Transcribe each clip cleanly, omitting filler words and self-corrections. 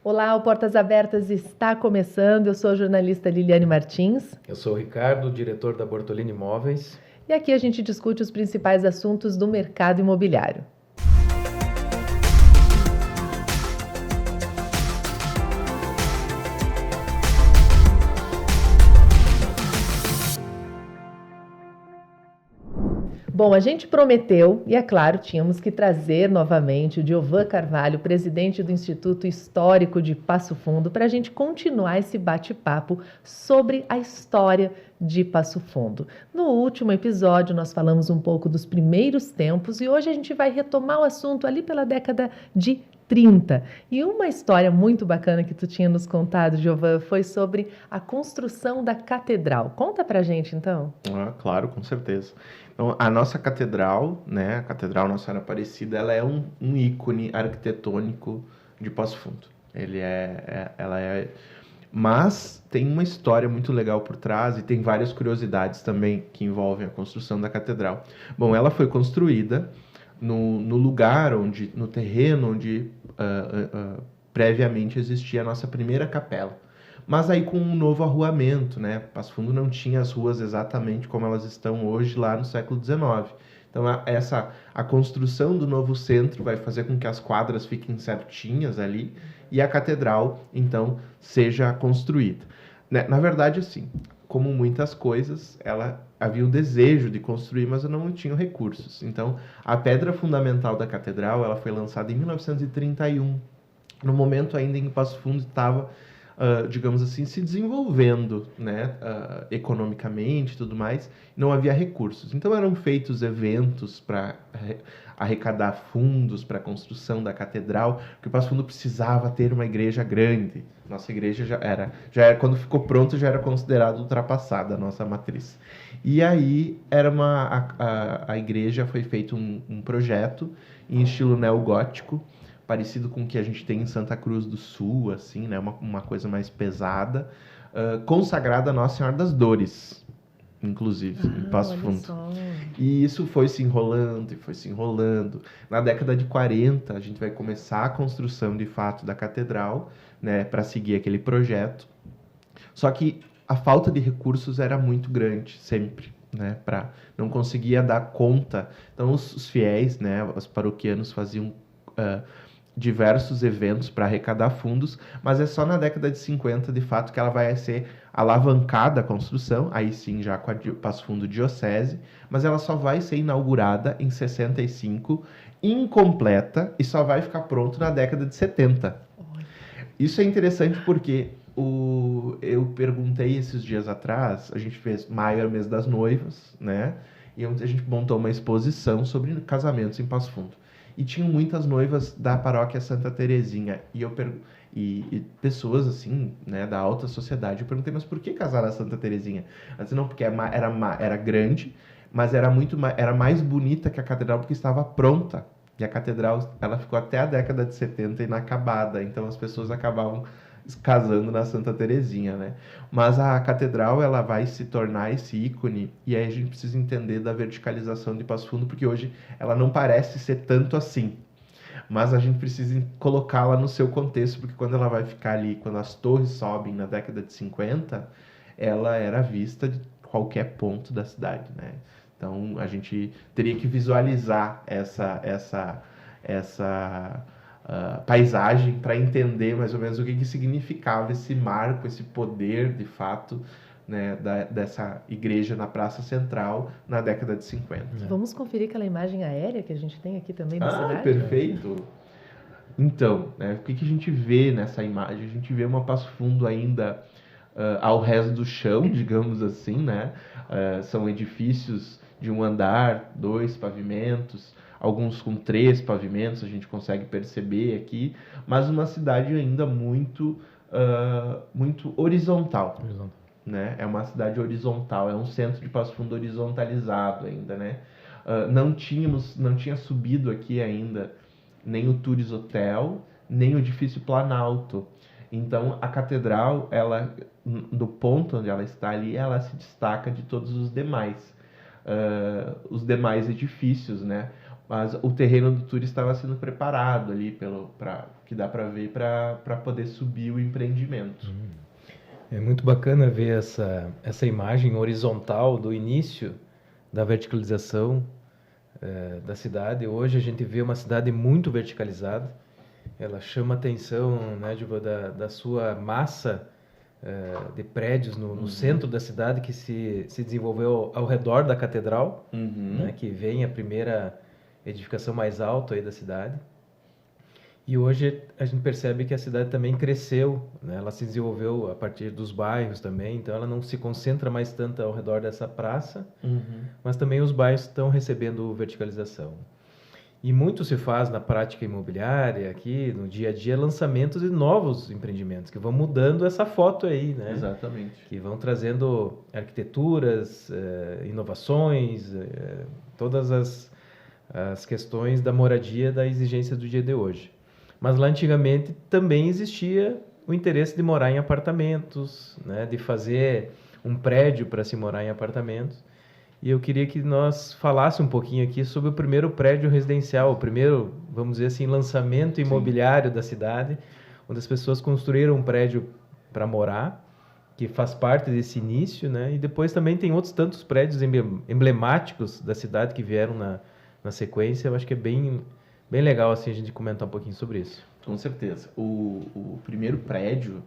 Olá, o Portas Abertas está começando. Eu sou a jornalista Liliane Martins. Eu sou o Ricardo, diretor da Bortolini Imóveis. E aqui a gente discute os principais assuntos do mercado imobiliário. Bom, a gente prometeu, e é claro, tínhamos que trazer novamente o Giovan Carvalho, presidente do Instituto Histórico de Passo Fundo, para a gente continuar esse bate-papo sobre a história de Passo Fundo. No último episódio, nós falamos um pouco dos primeiros tempos e hoje a gente vai retomar o assunto ali pela década de 30. E uma história muito bacana que tu tinha nos contado, Giovan, foi sobre a construção da catedral. Conta pra gente, então. Claro, com certeza. Então, a nossa catedral, né, a Catedral Nossa Senhora Aparecida, ela é um ícone arquitetônico de Passo Fundo. Mas tem uma história muito legal por trás e tem várias curiosidades também que envolvem a construção da catedral. Bom, ela foi construída no lugar no terreno onde previamente existia a nossa primeira capela. Mas aí com um novo arruamento, né? Passo Fundo não tinha as ruas exatamente como elas estão hoje lá no século XIX. Então a construção do novo centro vai fazer com que as quadras fiquem certinhas ali e a catedral, então, seja construída. Na verdade, assim, como muitas coisas, havia o desejo de construir, mas não tinha recursos. Então, a pedra fundamental da catedral ela foi lançada em 1931, no momento ainda em que Passo Fundo estava, digamos assim, se desenvolvendo, né, economicamente e tudo mais, não havia recursos. Então eram feitos eventos para arrecadar fundos para a construção da catedral, porque o Passo Fundo precisava ter uma igreja grande. Nossa igreja já era quando ficou pronto, já era considerada ultrapassada a nossa matriz. E aí a igreja foi feito um projeto em estilo neogótico, parecido com o que a gente tem em Santa Cruz do Sul, assim, né? Uma coisa mais pesada, consagrada a Nossa Senhora das Dores, inclusive, em Passo Fundo. Só. E isso foi se enrolando e foi se enrolando. Na década de 40, a gente vai começar a construção, de fato, da catedral, né? Para seguir aquele projeto. Só que a falta de recursos era muito grande, sempre, né? Não conseguia dar conta. Então, os fiéis, né? Os paroquianos faziam diversos eventos para arrecadar fundos, mas é só na década de 50, de fato, que ela vai ser alavancada a construção, aí sim já com a Passo Fundo Diocese, mas ela só vai ser inaugurada em 65, incompleta, e só vai ficar pronto na década de 70. Isso é interessante porque eu perguntei esses dias atrás, a gente fez maio é o mês das noivas, né? E a gente montou uma exposição sobre casamentos em Passo Fundo. E tinham muitas noivas da paróquia Santa Terezinha. E pessoas, assim, né, da alta sociedade. Eu perguntei, mas por que casar na Santa Terezinha? Ela disse, não, porque era grande, mas era mais bonita que a catedral porque estava pronta. E a catedral, ela ficou até a década de 70 inacabada. Então as pessoas acabavam casando na Santa Terezinha, né? Mas a catedral, ela vai se tornar esse ícone, e aí a gente precisa entender da verticalização de Passo Fundo, porque hoje ela não parece ser tanto assim, mas a gente precisa colocá-la no seu contexto, porque quando ela vai ficar ali, quando as torres sobem na década de 50, ela era vista de qualquer ponto da cidade, né? Então a gente teria que visualizar essa paisagem para entender mais ou menos o que significava esse marco, esse poder de fato, né, dessa igreja na Praça Central na década de 50. Vamos conferir aquela imagem aérea que a gente tem aqui também na cidade? Perfeito! Então, né, o que a gente vê nessa imagem? A gente vê uma Passo Fundo ainda ao resto do chão, digamos assim, né? São edifícios de um andar, 2 pavimentos, alguns com 3 pavimentos, a gente consegue perceber aqui, mas uma cidade ainda muito horizontal. Né? É uma cidade horizontal, é um centro de Passo Fundo horizontalizado ainda, né? Não tinha subido aqui ainda nem o Tours Hotel, nem o edifício Planalto. Então, a catedral, do ponto onde ela está ali, ela se destaca de todos os demais edifícios, né? Mas o terreno do Tours estava sendo preparado ali que dá para ver para poder subir o empreendimento. É muito bacana ver essa imagem horizontal do início da verticalização da cidade. Hoje a gente vê uma cidade muito verticalizada. Ela chama a atenção, né, da sua massa de prédios no centro da cidade, que se desenvolveu ao redor da catedral, né, que vem a primeira edificação mais alta aí da cidade. E hoje a gente percebe que a cidade também cresceu, né? Ela se desenvolveu a partir dos bairros também, então ela não se concentra mais tanto ao redor dessa praça, mas também os bairros estão recebendo verticalização. E muito se faz na prática imobiliária, aqui no dia a dia, lançamentos de novos empreendimentos, que vão mudando essa foto aí, né? Exatamente. Que vão trazendo arquiteturas, inovações, todas as questões da moradia, da exigência do dia de hoje. Mas lá antigamente também existia o interesse de morar em apartamentos, né? De fazer um prédio para se morar em apartamentos. E eu queria que nós falássemos um pouquinho aqui sobre o primeiro prédio residencial, o primeiro, vamos dizer assim, lançamento imobiliário da cidade, onde as pessoas construíram um prédio para morar, que faz parte desse início, né? E depois também tem outros tantos prédios emblemáticos da cidade que vieram na sequência. Eu acho que é bem legal assim, a gente comentar um pouquinho sobre isso. Com certeza. O primeiro prédio,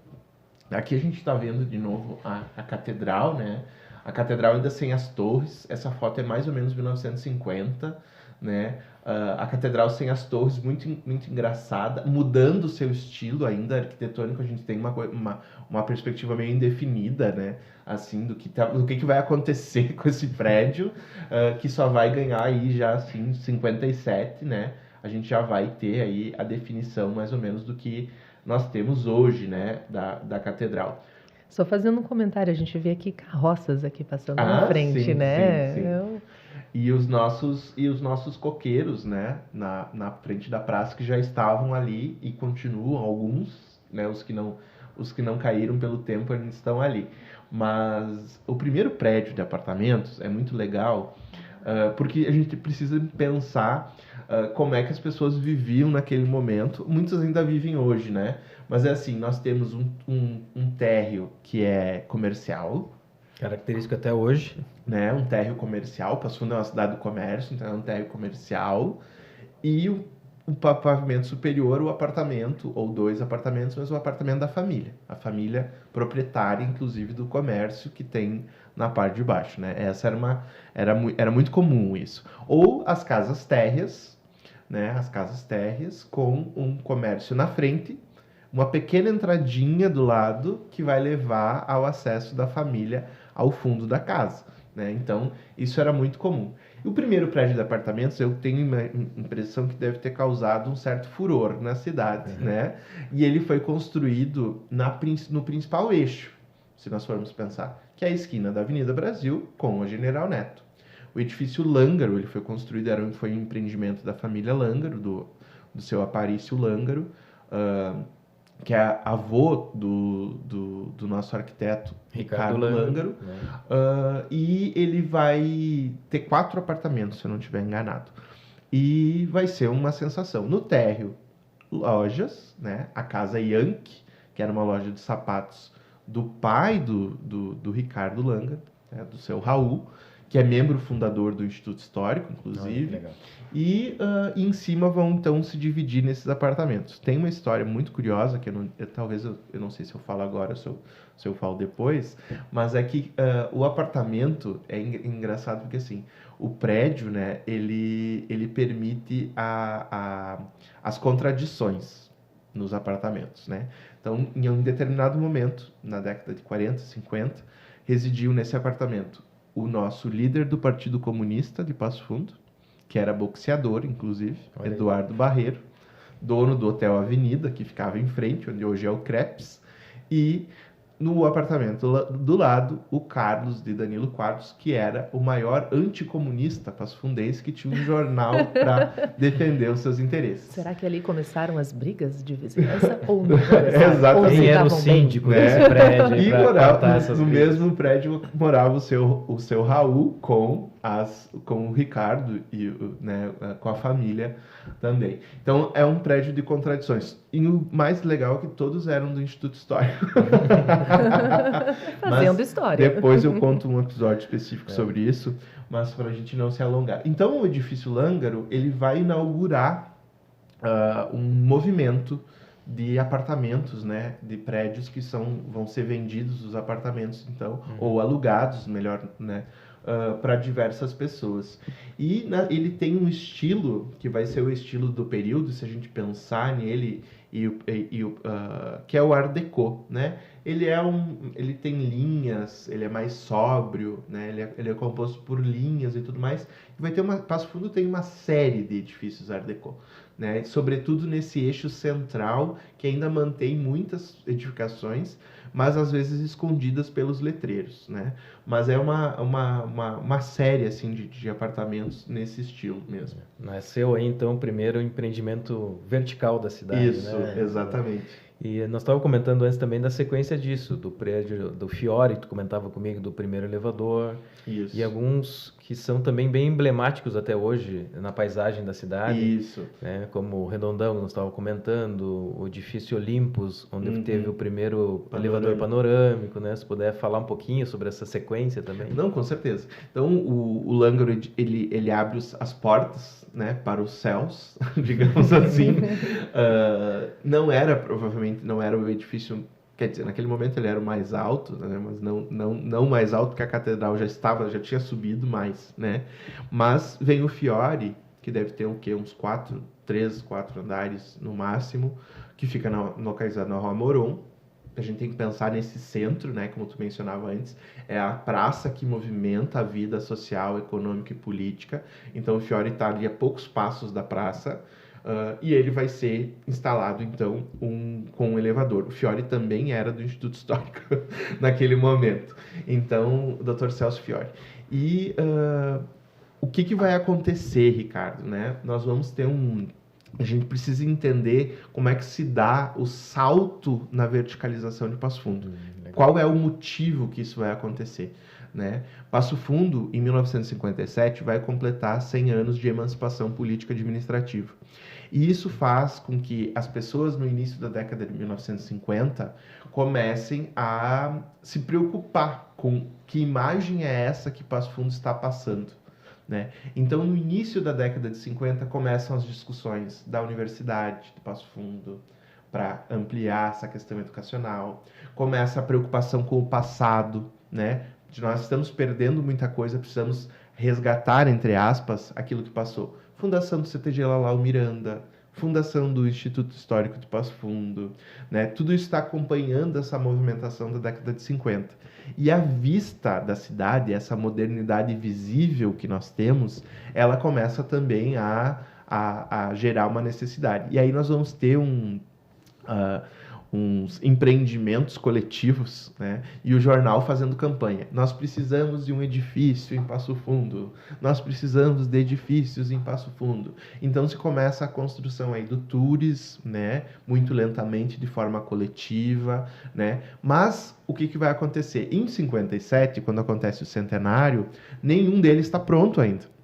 aqui a gente está vendo de novo a catedral, né? A catedral ainda sem as torres, essa foto é mais ou menos 1950, né? A catedral sem as torres, muito engraçada, mudando o seu estilo ainda arquitetônico. A gente tem uma perspectiva meio indefinida, né? Assim, do que vai acontecer com esse prédio, que só vai ganhar aí já assim 57, né? A gente já vai ter aí a definição mais ou menos do que nós temos hoje, né? Da catedral. Só fazendo um comentário, a gente vê aqui carroças aqui passando na frente, sim, né? Sim. E os nossos coqueiros, né, na frente da praça, que já estavam ali e continuam, alguns, né, os que não caíram pelo tempo ainda estão ali. Mas o primeiro prédio de apartamentos é muito legal, porque a gente precisa pensar como é que as pessoas viviam naquele momento. Muitos ainda vivem hoje, né? Mas é assim, nós temos um térreo que é comercial. Característico até hoje. Né? Um térreo comercial. Passo Fundo é uma cidade do comércio, então é um térreo comercial. E o pavimento superior, o apartamento, ou 2 apartamentos, mas o apartamento da família. A família proprietária, inclusive, do comércio que tem na parte de baixo, né? Essa era muito comum isso. Ou as casas térreas, né? As casas térreas com um comércio na frente, uma pequena entradinha do lado que vai levar ao acesso da família ao fundo da casa, né? Então, isso era muito comum. E o primeiro prédio de apartamentos, eu tenho uma impressão que deve ter causado um certo furor na cidade, né? E ele foi construído no principal eixo, se nós formos pensar, que é a esquina da Avenida Brasil com a General Neto. O edifício Lângaro, ele foi construído, foi um empreendimento da família Lângaro, do seu Aparício Lângaro, que é avô do nosso arquiteto Ricardo Lângaro. E ele vai ter 4 apartamentos, se eu não estiver enganado. E vai ser uma sensação. No térreo, lojas, né? A Casa Yankee, que era uma loja de sapatos do pai do Ricardo Lângaro, né? Do seu Raul, que é membro fundador do Instituto Histórico, inclusive. Legal. E em cima vão, então, se dividir nesses apartamentos. Tem uma história muito curiosa, que eu não sei se eu falo agora ou se eu falo depois, mas é que o apartamento é engraçado porque, assim, o prédio, né, ele permite as contradições nos apartamentos, né? Então, em um determinado momento, na década de 40, 50, residiu nesse apartamento o nosso líder do Partido Comunista de Passo Fundo, que era boxeador, inclusive, Eduardo Barreiro, dono do Hotel Avenida, que ficava em frente, onde hoje é o Crepes, e no apartamento do lado, o Carlos de Danilo Quadros, que era o maior anticomunista passufundense, que tinha um jornal para defender os seus interesses. Será que ali começaram as brigas de vizinhança ou não? Exatamente. Quem era o síndico desse prédio? E morava, no mesmo prédio morava o seu Raul com com o Ricardo e né, com a família também. Então é um prédio de contradições. E o mais legal é que todos eram do Instituto Histórico. Fazendo história. Depois eu conto um episódio específico sobre isso, mas para a gente não se alongar. Então o edifício Lângaro ele vai inaugurar um movimento de apartamentos, né, de prédios que vão ser vendidos os apartamentos, então, ou alugados, melhor, né, para diversas pessoas. E ele tem um estilo que vai ser o estilo do período, se a gente pensar nele, que é o Art Deco, né? Ele tem linhas, ele é mais sóbrio, né? Ele é composto por linhas e tudo mais. E Passo Fundo tem uma série de edifícios Art Deco, né? Sobretudo nesse eixo central, que ainda mantém muitas edificações, mas às vezes escondidas pelos letreiros, né? Mas é uma série assim de apartamentos nesse estilo mesmo. Nasceu aí então o primeiro empreendimento vertical da cidade, Isso, né? exatamente. E nós estávamos comentando antes também da sequência disso, do prédio do Fiore, tu comentava comigo do primeiro elevador, Isso. e alguns que são também bem emblemáticos até hoje na paisagem da cidade. Isso. Né? Como o Redondão, que nós estávamos comentando, o edifício Olympus, onde teve o primeiro elevador panorâmico, né? Se puder falar um pouquinho sobre essa sequência também. Não, com certeza. Então, o Lângaro, ele abre as portas, né, para os céus, digamos assim. Provavelmente não era o edifício, quer dizer, naquele momento ele era o mais alto, né, mas não mais alto que a catedral já tinha subido mais, né? Mas vem o Fiore, que deve ter uns 3, 4 andares no máximo, que fica localizado na Rua Moron. A gente tem que pensar nesse centro, né, como tu mencionava antes, é a praça que movimenta a vida social, econômica e política. Então o Fiore está ali a poucos passos da praça, e ele vai ser instalado então com um elevador. O Fiore também era do Instituto Histórico naquele momento. Então, o Dr. Celso Fiore. E o que vai acontecer, Ricardo? Né? Nós vamos ter a gente precisa entender como é que se dá o salto na verticalização de Passo Fundo. Qual é o motivo que isso vai acontecer? Né? Passo Fundo, em 1957, vai completar 100 anos de emancipação política administrativa. E isso faz com que as pessoas, no início da década de 1950, comecem a se preocupar com que imagem é essa que Passo Fundo está passando. Né? Então, no início da década de 50, começam as discussões da Universidade de Passo Fundo para ampliar essa questão educacional. Começa a preocupação com o passado, né? Nós estamos perdendo muita coisa, precisamos resgatar, entre aspas, aquilo que passou. Fundação do CTG Lalau Miranda, fundação do Instituto Histórico de Passo Fundo, né? Tudo isso está acompanhando essa movimentação da década de 50. E a vista da cidade, essa modernidade visível que nós temos, ela começa também a gerar uma necessidade. E aí nós vamos ter uns empreendimentos coletivos, né? E o jornal fazendo campanha. Nós precisamos de um edifício em Passo Fundo. Nós precisamos de edifícios em Passo Fundo. Então se começa a construção aí do Tures, né? Muito lentamente, de forma coletiva, né? Mas o que vai acontecer? Em 57, quando acontece o centenário, nenhum deles está pronto ainda.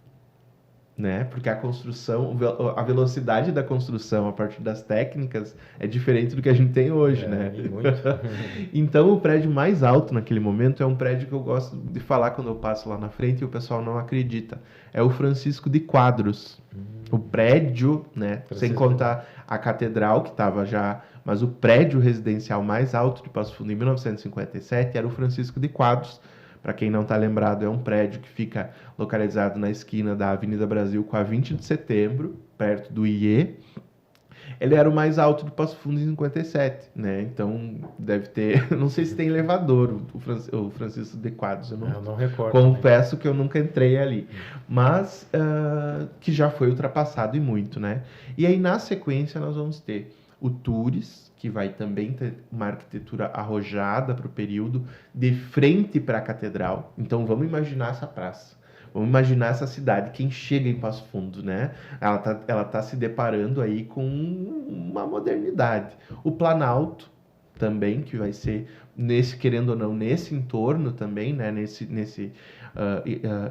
Né? Porque a construção, a velocidade da construção a partir das técnicas é diferente do que a gente tem hoje, né? Muito. Então, o prédio mais alto naquele momento é um prédio que eu gosto de falar quando eu passo lá na frente e o pessoal não acredita. É o Francisco de Quadros. O prédio, né? Sem contar a catedral que estava já... Mas o prédio residencial mais alto de Passo Fundo em 1957 era o Francisco de Quadros. Para quem não está lembrado, é um prédio que fica localizado na esquina da Avenida Brasil com a 20 de setembro, perto do IE. Ele era o mais alto de Passo Fundo em 57, né? Então, deve ter... Não sei se tem elevador, o Francisco de Quadros. Eu não recordo. Confesso que eu nunca entrei ali. Mas, que já foi ultrapassado e muito, né? E aí, na sequência, nós vamos ter o Tures, que vai também ter uma arquitetura arrojada para o período, de frente para a catedral. Então, vamos imaginar essa praça. Vamos imaginar essa cidade. Quem chega em Passo Fundo, né? Ela tá se deparando aí com uma modernidade. O Planalto, também, que vai ser, querendo ou não, nesse entorno também, né? Nesse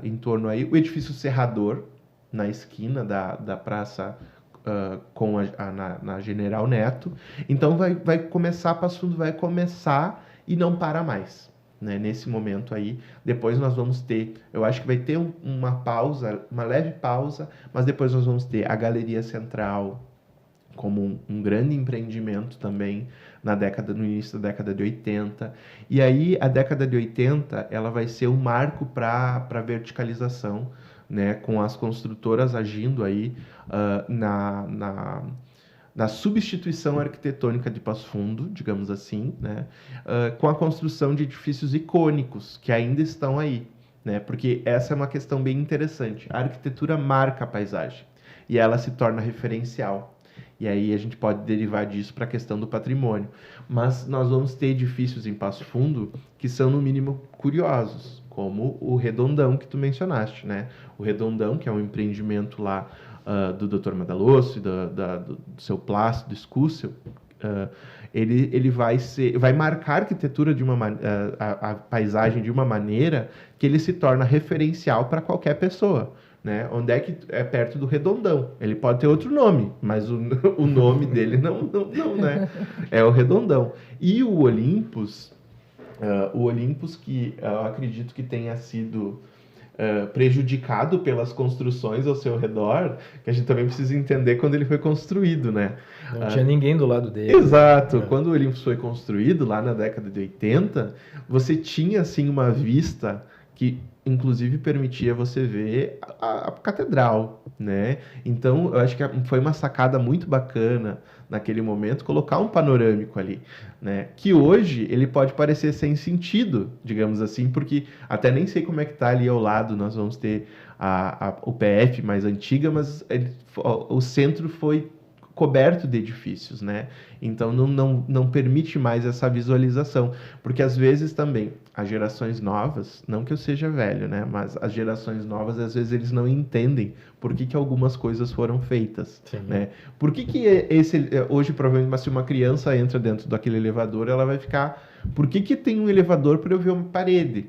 entorno aí. O edifício Serrador, na esquina da praça na General Neto. Então vai começar, Passo Fundo vai começar e não para mais, né? Nesse momento aí. Depois nós vamos ter, eu acho que vai ter uma pausa, uma leve pausa, mas depois nós vamos ter a Galeria Central como um grande empreendimento também no início da década de 80. E aí a década de 80 ela vai ser um marco para a verticalização, né, com as construtoras agindo aí na substituição arquitetônica de Passo Fundo, digamos assim, né, com a construção de edifícios icônicos que ainda estão aí, né, porque essa é uma questão bem interessante. A arquitetura marca a paisagem e ela se torna referencial. E aí a gente pode derivar disso para a questão do patrimônio. Mas nós vamos ter edifícios em Passo Fundo que são, no mínimo, curiosos, como o Redondão que tu mencionaste, né? O Redondão, que é um empreendimento lá do Dr. Madalosso e do seu Plácido Escúcio, ele vai marcar a arquitetura a paisagem de uma maneira que ele se torna referencial para qualquer pessoa. Né? Onde é que é perto do Redondão? Ele pode ter outro nome, mas o nome dele não, né? É o Redondão. E o Olympus que eu acredito que tenha sido prejudicado pelas construções ao seu redor, que a gente também precisa entender quando ele foi construído, né? Não tinha ninguém do lado dele. Exato. Quando o Olympus foi construído, lá na década de 80, você tinha, assim, uma vista que inclusive permitia você ver a catedral, né? Então, eu acho que foi uma sacada muito bacana naquele momento colocar um panorâmico ali, né? Que hoje ele pode parecer sem sentido, digamos assim, porque até nem sei como é que tá ali ao lado, nós vamos ter a UPF mais antiga, mas o centro foi coberto de edifícios, né? Então não permite mais essa visualização, porque às vezes também as gerações novas, não que eu seja velho, né? Mas as gerações novas às vezes eles não entendem por que algumas coisas foram feitas, né? Por que hoje provavelmente se uma criança entra dentro daquele elevador, ela vai ficar, por que tem um elevador para eu ver uma parede?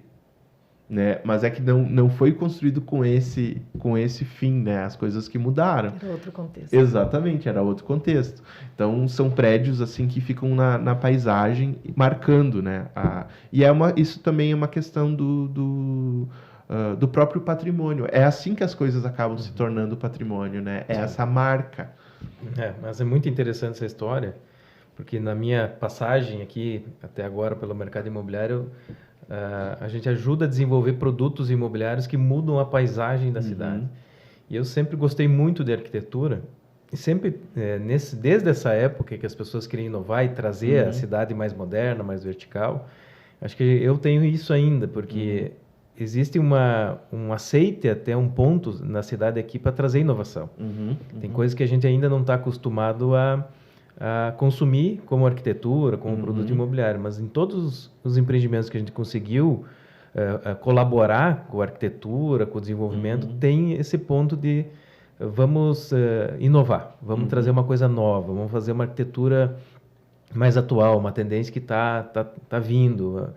Né? Mas é que não foi construído com esse fim, né? As coisas que mudaram. Era outro contexto. Exatamente, era outro contexto. Então, são prédios assim que ficam na paisagem, marcando, né? Isso também é uma questão do próprio patrimônio. É assim que as coisas acabam se tornando patrimônio, né? É essa marca. Mas é muito interessante essa história, porque na minha passagem aqui, até agora, pelo mercado imobiliário, a gente ajuda a desenvolver produtos imobiliários que mudam a paisagem da cidade. E eu sempre gostei muito de arquitetura, e sempre, desde essa época que as pessoas queriam inovar e trazer a cidade mais moderna, mais vertical, acho que eu tenho isso ainda, porque existe um aceite até um ponto na cidade aqui para trazer inovação. Tem coisas que a gente ainda não está acostumado a consumir como arquitetura, como produto imobiliário, mas em todos os empreendimentos que a gente conseguiu colaborar com a arquitetura, com o desenvolvimento, tem esse ponto de vamos inovar, vamos trazer uma coisa nova, vamos fazer uma arquitetura mais atual, uma tendência que tá vindo.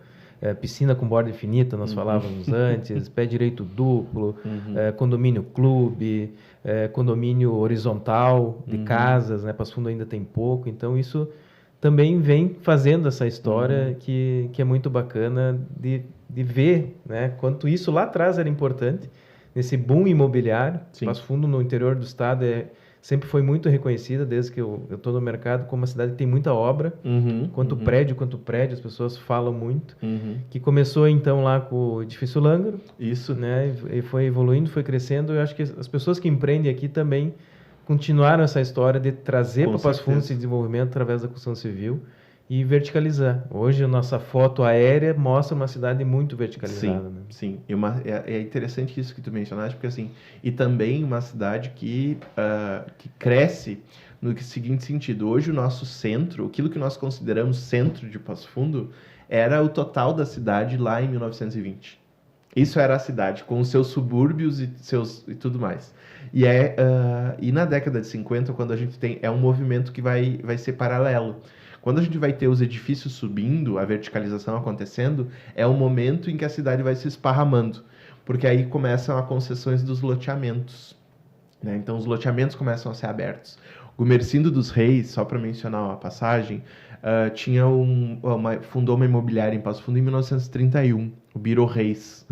Piscina com borda infinita, nós falávamos antes, pé direito duplo, condomínio clube, condomínio horizontal de casas, né? Passo Fundo ainda tem pouco, então isso também vem fazendo essa história que é muito bacana de ver, né? Quanto isso lá atrás era importante, nesse boom imobiliário. Passo Fundo no interior do estado sempre foi muito reconhecida, desde que eu estou no mercado, como uma cidade que tem muita obra, quanto prédio, as pessoas falam muito, que começou então lá com o edifício Lângaro, isso, né, e foi evoluindo, foi crescendo. Eu acho que as pessoas que empreendem aqui também continuaram essa história de trazer para Passo Fundo esse desenvolvimento através da construção civil e verticalizar. Hoje a nossa foto aérea mostra uma cidade muito verticalizada. Sim. E é interessante isso que tu mencionaste, porque assim, e também uma cidade que cresce no seguinte sentido. Hoje o nosso centro, aquilo que nós consideramos centro de Passo Fundo, era o total da cidade lá em 1920. Isso era a cidade, com os seus subúrbios e tudo mais. E na década de 50, quando a gente tem... É um movimento que vai ser paralelo. Quando a gente vai ter os edifícios subindo, a verticalização acontecendo, é o momento em que a cidade vai se esparramando, porque aí começam as concessões dos loteamentos, né? Então os loteamentos começam a ser abertos. O Gumersindo dos Reis, só para mencionar uma passagem, fundou uma imobiliária em Passo Fundo em 1931, o Biro Reis.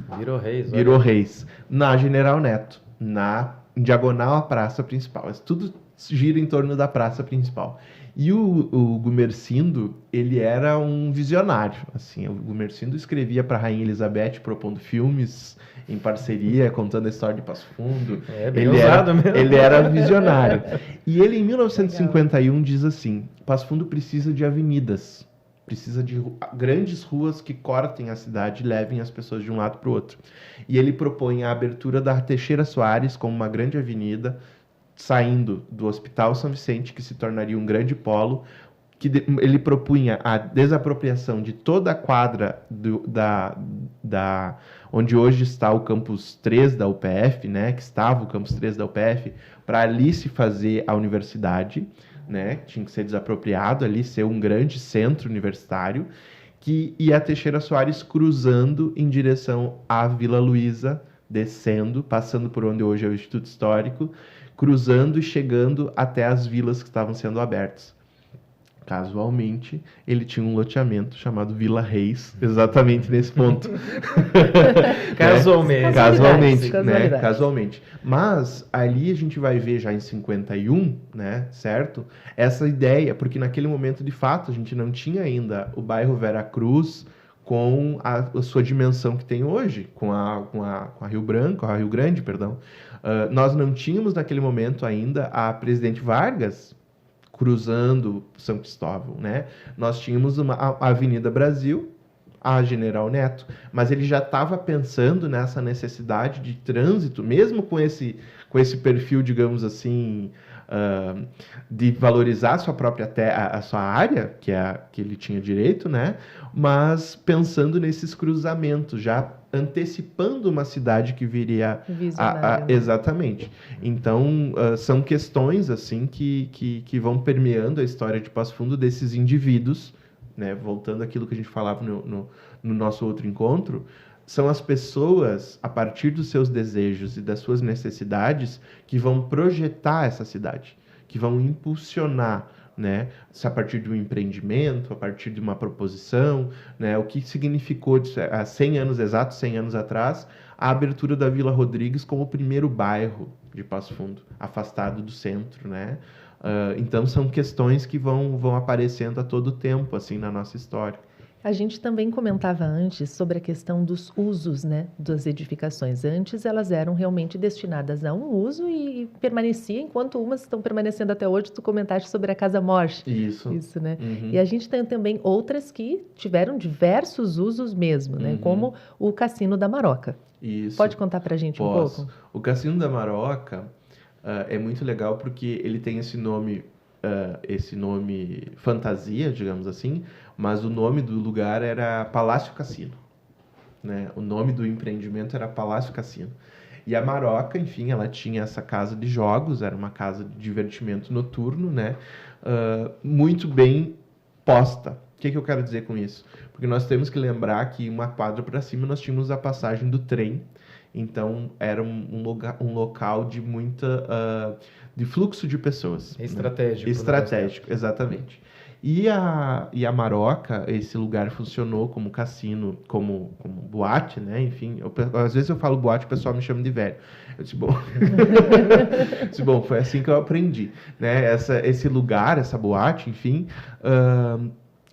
Biro Reis, na General Neto, em diagonal à praça principal. Tudo gira em torno da praça principal. E o Gumersindo, ele era um visionário. Assim, o Gumersindo escrevia para a Rainha Elizabeth, propondo filmes em parceria, contando a história de Passo Fundo. Bem ousado mesmo. Ele era visionário. E ele, em 1951, diz assim: Passo Fundo precisa de avenidas, precisa de grandes ruas que cortem a cidade e levem as pessoas de um lado para o outro. E ele propõe a abertura da Teixeira Soares como uma grande avenida, saindo do Hospital São Vicente, que se tornaria um grande polo, ele propunha a desapropriação de toda a quadra onde hoje está o campus 3 da UPF, né, que estava o campus 3 da UPF, para ali se fazer a universidade, né, tinha que ser desapropriado, ali ser um grande centro universitário, e a Teixeira Soares cruzando em direção à Vila Luísa, descendo, passando por onde hoje é o Instituto Histórico, cruzando e chegando até as vilas que estavam sendo abertas. Casualmente, ele tinha um loteamento chamado Vila Reis, exatamente nesse ponto. Casualmente. Mas ali a gente vai ver já em 51, né, certo? Essa ideia, porque naquele momento, de fato, a gente não tinha ainda o bairro Vera Cruz com a sua dimensão que tem hoje, com a Rio Branco, a Rio Grande, perdão. Nós não tínhamos naquele momento ainda a Presidente Vargas cruzando São Cristóvão, né? Nós tínhamos a Avenida Brasil, a General Neto, mas ele já estava pensando nessa necessidade de trânsito, mesmo com esse perfil, digamos assim, de valorizar a sua própria a sua área, que ele tinha direito, né? Mas pensando nesses cruzamentos, já antecipando uma cidade que viria exatamente. Então, são questões assim que vão permeando a história de Passo Fundo desses indivíduos, né? Voltando àquilo que a gente falava no nosso outro encontro, são as pessoas, a partir dos seus desejos e das suas necessidades, que vão projetar essa cidade, que vão impulsionar, né, a partir de um empreendimento, a partir de uma proposição, né, o que significou há 100 anos atrás, a abertura da Vila Rodrigues como o primeiro bairro de Passo Fundo, afastado do centro, né? Então são questões que vão aparecendo a todo tempo assim na nossa história. A gente também comentava antes sobre a questão dos usos, né, das edificações. Antes elas eram realmente destinadas a um uso e permaneciam, enquanto umas estão permanecendo até hoje. Tu comentaste sobre a Casa Morte. Isso, né? Uhum. E a gente tem também outras que tiveram diversos usos mesmo, né? Como o Cassino da Maroca. Isso. Pode contar pra gente um pouco? O Cassino da Maroca é muito legal porque ele tem esse nome fantasia, digamos assim, mas o nome do lugar era Palácio Cassino, né? O nome do empreendimento era Palácio Cassino. E a Maroca, enfim, ela tinha essa casa de jogos, era uma casa de divertimento noturno, né? Muito bem posta. O que eu quero dizer com isso? Porque nós temos que lembrar que uma quadra para cima nós tínhamos a passagem do trem, então era um local de de fluxo de pessoas. Estratégico. Né? Estratégico, exatamente. E a Maroca, esse lugar funcionou como cassino, como boate, né? Enfim, às vezes eu falo boate, o pessoal me chama de velho. Eu disse, bom, foi assim que eu aprendi, né? Esse lugar, essa boate, enfim,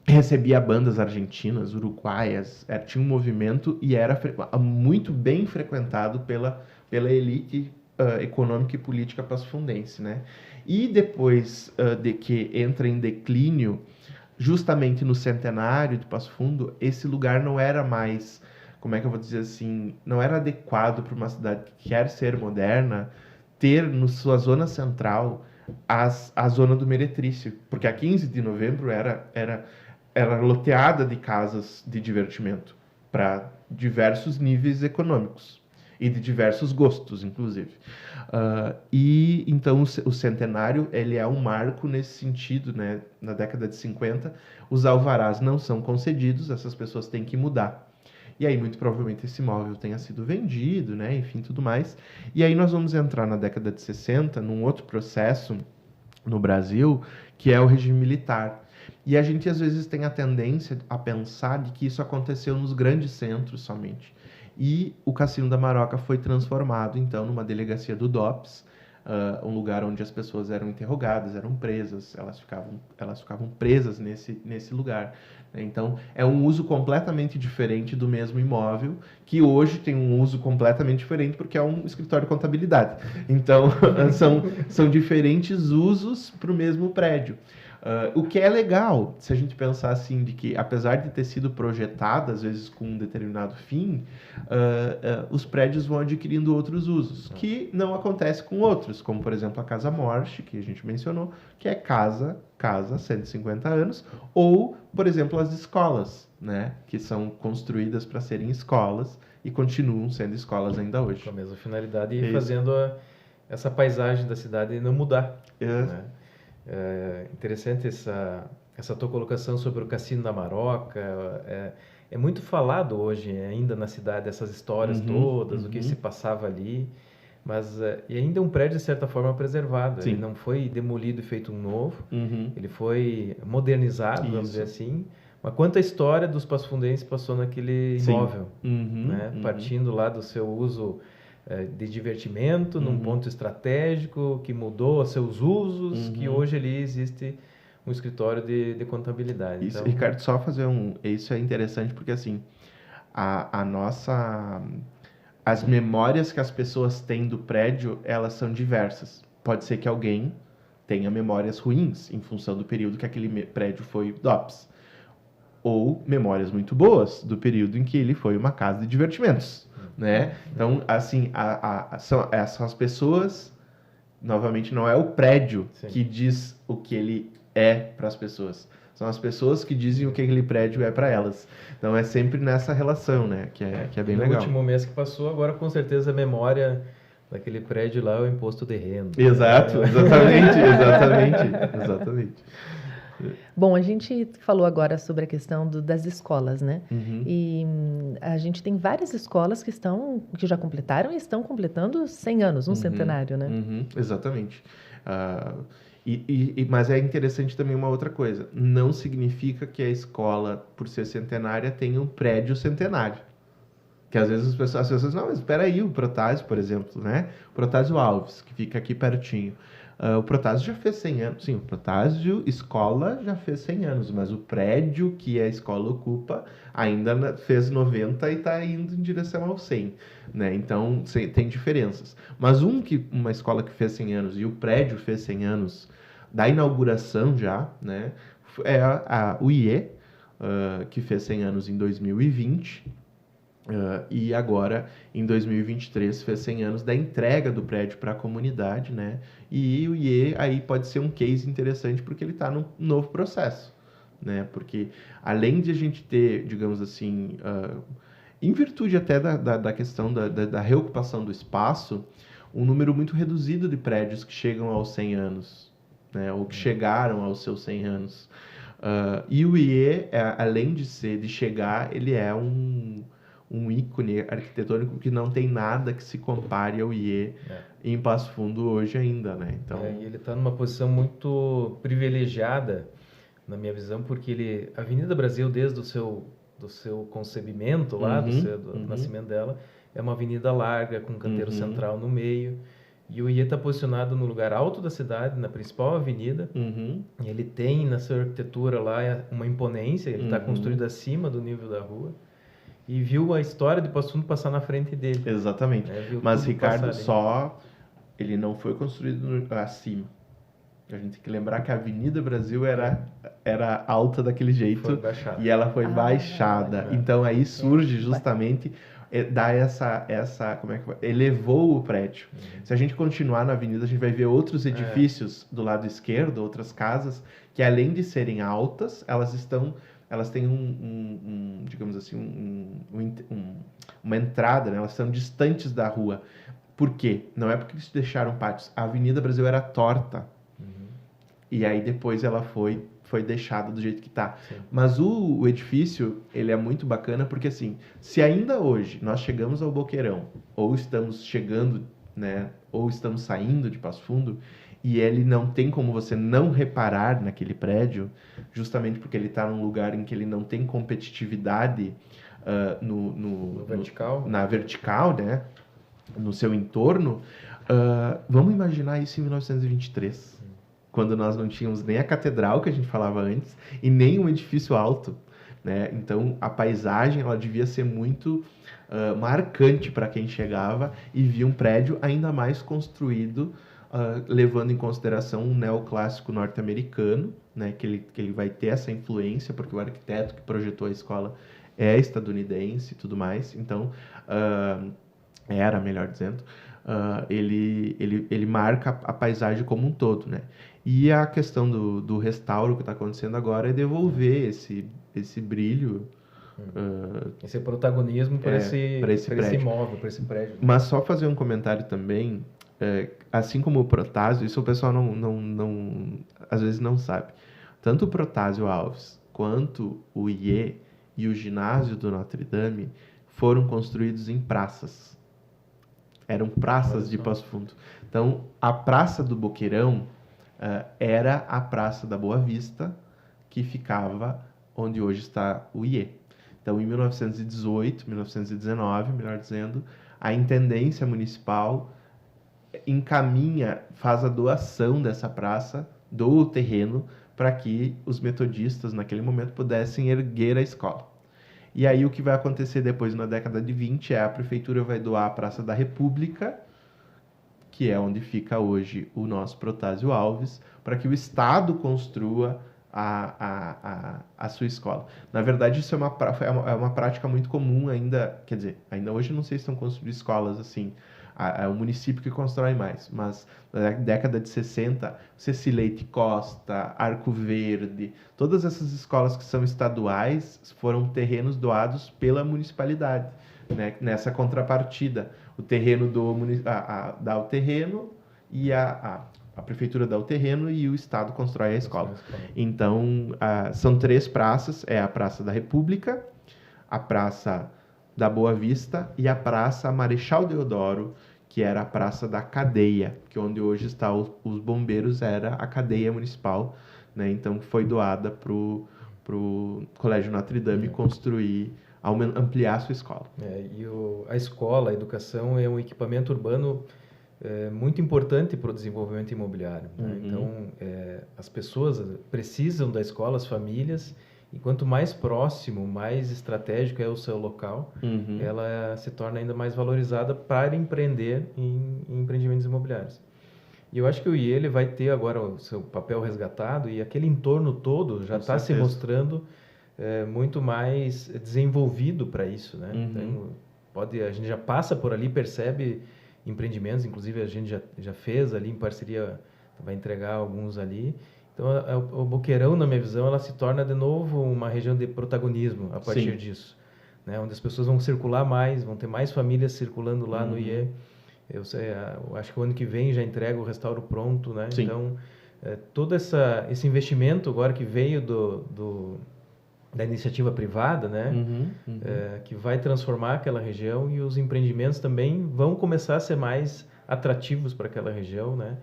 recebia bandas argentinas, uruguaias, tinha um movimento e era muito bem frequentado pela elite econômica e política passofundense, né? E depois de que entra em declínio, justamente no centenário de Passo Fundo, esse lugar não era mais, como é que eu vou dizer assim, não era adequado para uma cidade que quer ser moderna, ter na sua zona central a zona do Meretrício, porque a 15 de novembro era loteada de casas de divertimento para diversos níveis econômicos. e de diversos gostos, inclusive. E então o centenário ele é um marco nesse sentido, né? Na década de 50, os alvarás não são concedidos, essas pessoas têm que mudar. E aí, muito provavelmente, esse imóvel tenha sido vendido, né? Enfim, tudo mais. E aí nós vamos entrar na década de 60, num outro processo no Brasil, que é o regime militar. E a gente, às vezes, tem a tendência a pensar de que isso aconteceu nos grandes centros somente. E o Cassino da Maroca foi transformado, então, numa delegacia do DOPS, um lugar onde as pessoas eram interrogadas, eram presas, elas ficavam presas nesse lugar. Então, é um uso completamente diferente do mesmo imóvel, que hoje tem um uso completamente diferente, porque é um escritório de contabilidade. Então, são diferentes usos para o mesmo prédio. O que é legal, se a gente pensar assim, de que apesar de ter sido projetado, às vezes com um determinado fim, os prédios vão adquirindo outros usos, que não acontece com outros, como por exemplo a Casa Morte, que a gente mencionou, que é casa 150 anos, ou, por exemplo, as escolas, né, que são construídas para serem escolas e continuam sendo escolas ainda hoje. Com a mesma finalidade e fazendo essa paisagem da cidade não mudar, né? É interessante essa tua colocação sobre o Cassino da Maroca. É muito falado hoje ainda na cidade essas histórias todas, o que se passava ali, mas e ainda é um prédio de certa forma preservado. Ele não foi demolido e feito um novo, ele foi modernizado, vamos dizer assim. Mas quanta história dos passofundenses passou naquele imóvel, né? Partindo lá do seu uso de divertimento, num ponto estratégico, que mudou seus usos, que hoje ali existe um escritório de contabilidade. Isso, então... Ricardo, só fazer isso é interessante porque assim, as memórias que as pessoas têm do prédio, elas são diversas. Pode ser que alguém tenha memórias ruins em função do período que aquele prédio foi DOPS. Ou memórias muito boas do período em que ele foi uma casa de divertimentos, né? Então, assim, são as pessoas, novamente, não é o prédio que diz o que ele é para as pessoas. São as pessoas que dizem o que aquele prédio é para elas. Então, é sempre nessa relação, né? Que é bem legal. No último mês que passou, agora, com certeza, a memória daquele prédio lá é o imposto de renda. Exato, exatamente. Bom, a gente falou agora sobre a questão das escolas, né? E a gente tem várias escolas que já completaram e estão completando 100 anos, um centenário, né? Exatamente. Mas é interessante também uma outra coisa. Não significa que a escola, por ser centenária, tenha um prédio centenário. Que às vezes as pessoas não, mas espera aí, o Protásio, por exemplo, né? O Protásio Alves, que fica aqui pertinho. O Protásio já fez 100 anos. Sim, o Protásio Escola já fez 100 anos, mas o prédio que a escola ocupa ainda fez 90 e está indo em direção ao 100. Né? Então, tem diferenças. Mas uma escola que fez 100 anos e o prédio fez 100 anos da inauguração já, né? É o IE, que fez 100 anos em 2020. E agora, em 2023, fez 100 anos da entrega do prédio para a comunidade, né? E o IE aí pode ser um case interessante porque ele está num novo processo, né? Porque além de a gente ter, digamos assim, em virtude até da questão da reocupação do espaço, um número muito reduzido de prédios que chegam aos 100 anos, né? Ou que chegaram aos seus 100 anos. E o IE, além de chegar, ele é um ícone arquitetônico que não tem nada que se compare ao IE em Passo Fundo hoje ainda, né? Então... e ele está numa posição muito privilegiada, na minha visão, porque a Avenida Brasil, desde o seu concebimento lá, do nascimento dela, é uma avenida larga, com um canteiro central no meio, e o IE está posicionado no lugar alto da cidade, na principal avenida, e ele tem na sua arquitetura lá uma imponência, ele está construído acima do nível da rua, e viu a história de Passo Fundo passar na frente dele. Exatamente. Mas, Ricardo, ele não foi construído acima. A gente tem que lembrar que a Avenida Brasil era alta daquele jeito e ela foi baixada. Então, aí surge justamente dar elevou o prédio. Se a gente continuar na avenida, a gente vai ver outros edifícios do lado esquerdo, outras casas, que além de serem altas, elas estão elas têm digamos assim, uma entrada, né? Elas são distantes da rua. Por quê? Não é porque eles deixaram pátios. A Avenida Brasil era torta. E aí depois ela foi deixada do jeito que está. Mas o edifício, ele é muito bacana porque, assim, se ainda hoje nós chegamos ao Boqueirão, ou estamos chegando, né, ou estamos saindo de Passo Fundo, e ele não tem como você não reparar naquele prédio, justamente porque ele está num lugar em que ele não tem competitividade na vertical, né, no seu entorno. Vamos imaginar isso em 1923. Quando nós não tínhamos nem a catedral, que a gente falava antes, e nem um edifício alto, né? Então, a paisagem ela devia ser muito marcante para quem chegava e via um prédio ainda mais construído, levando em consideração um neoclássico norte-americano, né? Que ele vai ter essa influência, porque o arquiteto que projetou a escola é estadunidense e tudo mais. Então, era, melhor dizendo, ele marca a paisagem como um todo, né? E a questão do restauro que está acontecendo agora é devolver esse brilho, esse protagonismo para esse imóvel, para esse prédio. Mas só fazer um comentário também, assim como o Protásio, isso o pessoal às vezes não sabe. Tanto o Protásio Alves quanto o IE e o ginásio do Notre Dame foram construídos em praças. Eram praças de Passo Fundo. Então, a Praça do Boqueirão era a Praça da Boa Vista, que ficava onde hoje está o IE. Então, em 1918, 1919, melhor dizendo, a Intendência Municipal faz a doação dessa praça, do terreno, para que os metodistas, naquele momento, pudessem erguer a escola. E aí, o que vai acontecer depois, na década de 20, a prefeitura vai doar a Praça da República, que é onde fica hoje o nosso Protásio Alves, para que o Estado construa a sua escola. Na verdade, isso é uma prática muito comum ainda, quer dizer, ainda hoje não sei se estão construindo escolas assim, é o município que constrói mais, mas na década de 60, Cecileite Costa, Arco Verde, todas essas escolas que são estaduais foram terrenos doados pela municipalidade, né? Nessa contrapartida. O terreno dá o terreno e a prefeitura dá o terreno e o Estado constrói a escola. Então, são 3 praças, é a Praça da República, a Praça da Boa Vista e a Praça Marechal Deodoro, que era a Praça da Cadeia, que onde hoje está os bombeiros, era a cadeia municipal, né? Então, foi doada para o Colégio Notre Dame construir, ampliar a sua escola. A escola, a educação é um equipamento urbano muito importante para o desenvolvimento imobiliário, né? Então, as pessoas precisam da escola, as famílias, e quanto mais próximo, mais estratégico é o seu local, ela se torna ainda mais valorizada para empreender em empreendimentos imobiliários. E eu acho que o IE ele vai ter agora o seu papel resgatado, e aquele entorno todo já está se mostrando muito mais desenvolvido para isso, né? Então, a gente já passa por ali, percebe empreendimentos, inclusive a gente já fez ali em parceria, vai entregar alguns ali. Então, o Boqueirão, na minha visão, ela se torna de novo uma região de protagonismo a partir disso, né? Onde as pessoas vão circular mais, vão ter mais famílias circulando lá no IE. Eu acho que o ano que vem já entrega o restauro pronto, né? Sim. Então, todo esse investimento agora que veio da iniciativa privada, né? Que vai transformar aquela região, e os empreendimentos também vão começar a ser mais atrativos para aquela região, né?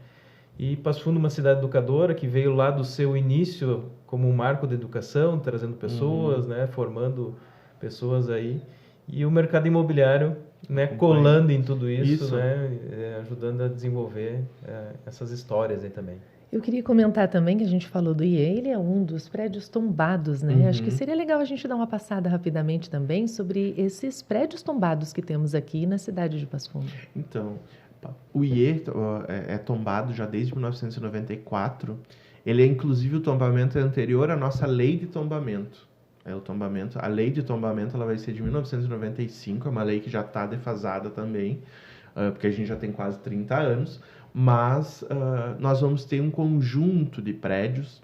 E Passo Fundo, uma cidade educadora que veio lá do seu início como um marco de educação, trazendo pessoas, né? Formando pessoas aí. E o mercado imobiliário, né? Colando em tudo isso. Né? Ajudando a desenvolver essas histórias aí também. Eu queria comentar também que a gente falou do IE, ele é um dos prédios tombados, né? Acho que seria legal a gente dar uma passada rapidamente também sobre esses prédios tombados que temos aqui na cidade de Passo Fundo. Então, o IE é tombado já desde 1994. Ele é, inclusive, o tombamento é anterior à nossa lei de tombamento. A lei de tombamento ela vai ser de 1995, é uma lei que já está defasada também, porque a gente já tem quase 30 anos. Mas nós vamos ter um conjunto de prédios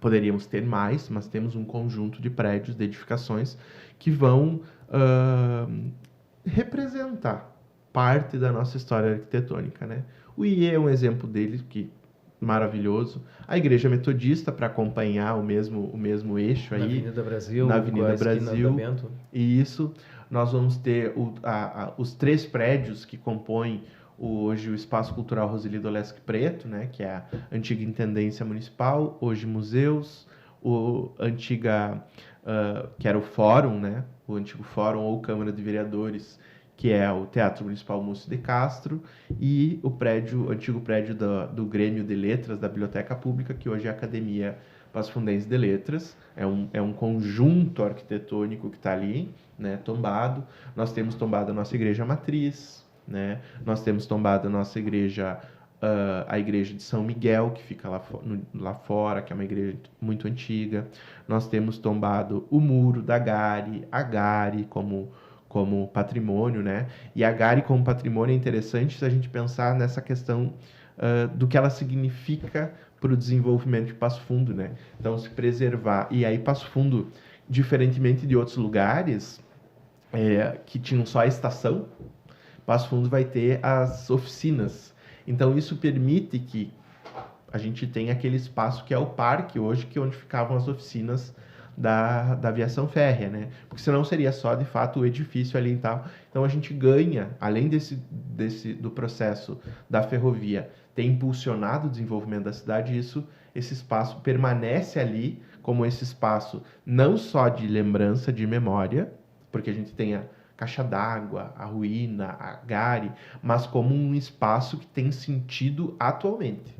Poderíamos ter mais, mas temos um conjunto de prédios, de edificações, que vão representar parte da nossa história arquitetônica, né? O IE é um exemplo dele, que maravilhoso. A Igreja Metodista, para acompanhar o mesmo eixo aí. Na Avenida Brasil. Na Avenida Brasil. Bento. E isso, nós vamos ter os 3 prédios que compõem hoje o Espaço Cultural Rosilito Olesk Preto, né, que é a antiga Intendência Municipal, hoje museus, que era o Fórum, né, o antigo Fórum ou Câmara de Vereadores, que é o Teatro Municipal Múcio de Castro, e o antigo prédio do Grêmio de Letras da Biblioteca Pública, que hoje é a Academia Passo Fundense de Letras. É um conjunto arquitetônico que está ali, né, tombado. Nós temos tombado a nossa igreja matriz, né? Nós temos tombado a nossa igreja, a igreja de São Miguel, que fica lá fora, que é uma igreja muito antiga. Nós temos tombado o muro da Gare, a Gare como patrimônio, né? E a Gare como patrimônio é interessante se a gente pensar nessa questão do que ela significa para o desenvolvimento de Passo Fundo, né? Então, se preservar. E aí, Passo Fundo, diferentemente de outros lugares que tinham só a estação, Passo Fundo vai ter as oficinas. Então, isso permite que a gente tenha aquele espaço que é o parque hoje, que é onde ficavam as oficinas da aviação férrea, né? Porque senão seria só, de fato, o edifício ali e tal. Então, a gente ganha, além do processo da ferrovia ter impulsionado o desenvolvimento da cidade, esse espaço permanece ali como esse espaço não só de lembrança, de memória, porque a gente tem a Caixa d'Água, a Ruína, a Gare, mas como um espaço que tem sentido atualmente.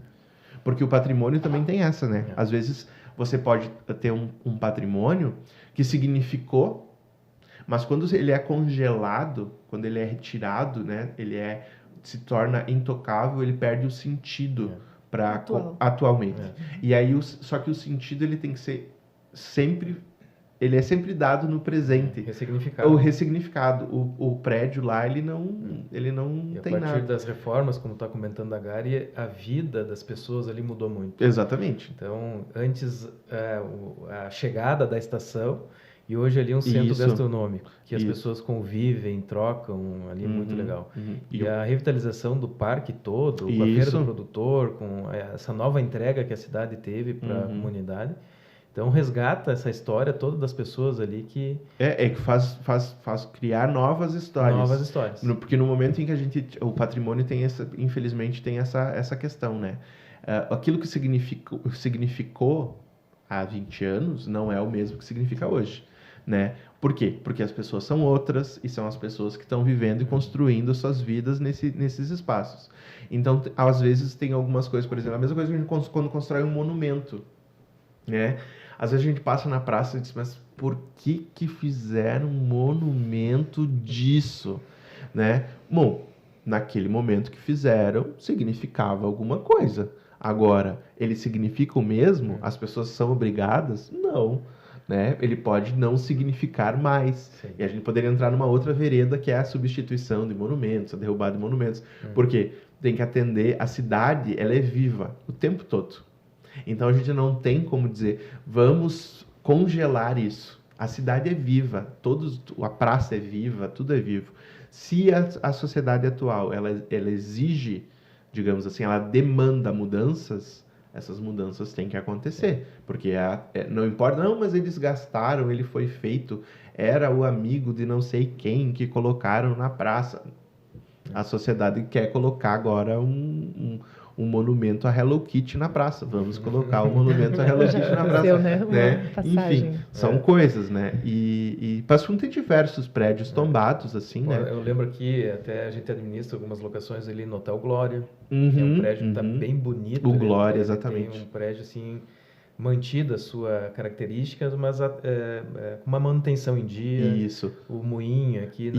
Porque o patrimônio também tem essa, né? Às vezes você pode ter um patrimônio que significou, mas quando ele é congelado, quando ele é retirado, né? Se torna intocável, ele perde o sentido atualmente. E aí, só que o sentido ele tem que ser sempre... Ele é sempre dado no presente. Ressignificado. Ou ressignificado. O prédio lá, ele não tem nada. A partir das reformas, como está comentando a Gare, a vida das pessoas ali mudou muito. Exatamente. Então, antes, a chegada da estação, e hoje ali um centro gastronômico, que as pessoas convivem, trocam, ali é muito legal. E a revitalização do parque todo, com a feira do produtor, com essa nova entrega que a cidade teve para a comunidade. Então, resgata essa história toda das pessoas ali que... que faz criar novas histórias. Novas histórias. Porque no momento em que o patrimônio tem infelizmente, tem essa questão, né? Aquilo que significou há 20 anos não é o mesmo que significa hoje, né? Por quê? Porque as pessoas são outras e são as pessoas que estão vivendo e construindo suas vidas nesses espaços. Então, às vezes, tem algumas coisas, por exemplo, a mesma coisa que a gente quando constrói um monumento, né? Às vezes a gente passa na praça e diz, mas por que fizeram um monumento disso, né? Bom, naquele momento que fizeram, significava alguma coisa. Agora, ele significa o mesmo? As pessoas são obrigadas? Não, né? Ele pode não significar mais. Sim. E a gente poderia entrar numa outra vereda, que é a substituição de monumentos, a derrubada de monumentos. Porque tem que atender, a cidade, ela é viva o tempo todo. Então, a gente não tem como dizer, vamos congelar isso. A cidade é viva, a praça é viva, tudo é vivo. Se a sociedade atual, ela exige, digamos assim, ela demanda mudanças, essas mudanças têm que acontecer. Porque não importa, não, mas eles gastaram, ele foi feito, era o amigo de não sei quem que colocaram na praça. A sociedade quer colocar agora um monumento a Hello Kitty na praça. Vamos colocar um monumento a Hello Kitty na praça. Né? Enfim, são coisas, né? E Passo Fundo tem diversos prédios tombados, assim, né? Eu lembro que até a gente administra algumas locações ali no Hotel Glória. Tem um prédio que está bem bonito. O Glória, exatamente. Tem um prédio, assim, mantida a sua característica, mas com uma manutenção em dia. Isso. O Moinho aqui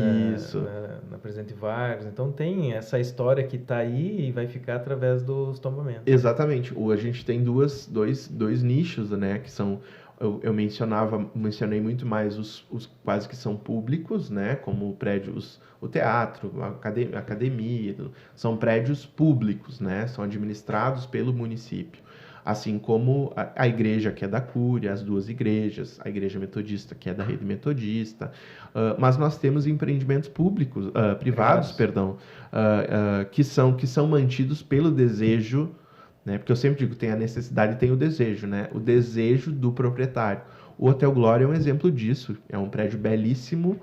na Presidente Vargas. Então tem essa história que está aí e vai ficar através dos tombamentos. Exatamente. A gente tem dois nichos, né? Que são... Eu mencionei muito mais os quase que são públicos, né? Como o prédio, o teatro, a academia. São prédios públicos, né? São administrados pelo município. Assim como a igreja que é da Cúria, as duas igrejas, a igreja metodista que é da rede metodista, mas nós temos empreendimentos públicos, privados, perdão, que são mantidos pelo desejo, né? Porque eu sempre digo, tem a necessidade e tem o desejo, né? O desejo do proprietário. O Hotel Glória é um exemplo disso, é um prédio belíssimo,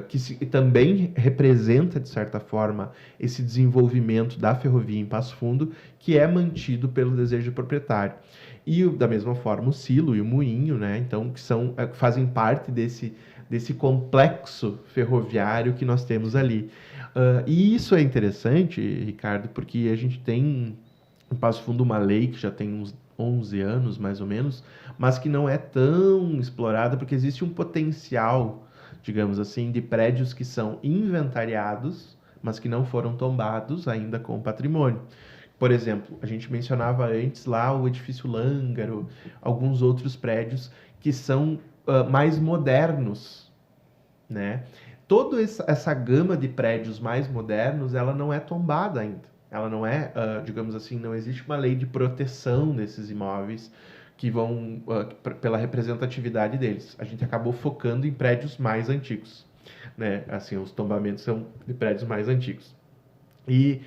que também representa, de certa forma, esse desenvolvimento da ferrovia em Passo Fundo, que é mantido pelo desejo do proprietário. E, da mesma forma, o Silo e o Moinho, né? Então, que fazem parte desse complexo ferroviário que nós temos ali. E isso é interessante, Ricardo, porque a gente tem em Passo Fundo uma lei que já tem uns 11 anos, mais ou menos, mas que não é tão explorada, porque existe um potencial, digamos assim, de prédios que são inventariados, mas que não foram tombados ainda como patrimônio. Por exemplo, a gente mencionava antes lá o edifício Lângaro, alguns outros prédios que são mais modernos, né? Toda essa gama de prédios mais modernos, ela não é tombada ainda. Ela não é, digamos assim, não existe uma lei de proteção desses imóveis que vão pela representatividade deles. A gente acabou focando em prédios mais antigos, né? Assim, os tombamentos são de prédios mais antigos. E